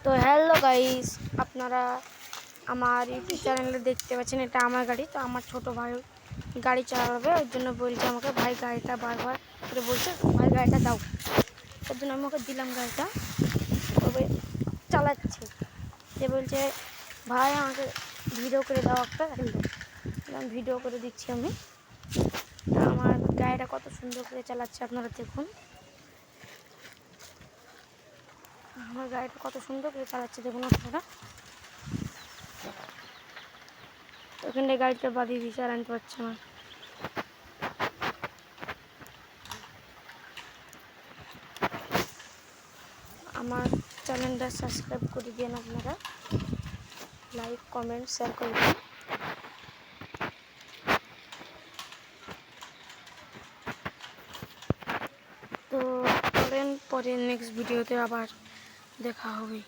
তো hello guys, আপনারা আমার ইউটিউব চ্যানেলে দেখতে পাচ্ছেন এটা আমার গাড়ি। তো আমার ছোট ভাই গাড়ি চালাবে, ওই জন্য বলছে আমাকে ভাই গাড়িটা বারবার করে বলছে ভাই গাড়িটা দাও। ওর জন্য আমি ওকে দিলাম গাড়িটা, তবে চালাচ্ছে। যে বলছে ভাই আমাকে ভিডিও করে দাও একটা, আমি ভিডিও করে দিচ্ছি। আমি আমার গাড়িটা কত সুন্দর করে চালাচ্ছে আপনারা দেখুন। আমার গাড়িটা কত সুন্দর করে চালাচ্ছে দেখুন আপনারা। ওখানে গাড়িটা বাদিয়ে দিয়েছে আর আনতে পারছে না। আমার চ্যানেলটা সাবস্ক্রাইব করে দিন আপনারা, লাইক কমেন্ট শেয়ার করে দিন। তো পরের নেক্সট ভিডিওতে আবার দেখা হবে।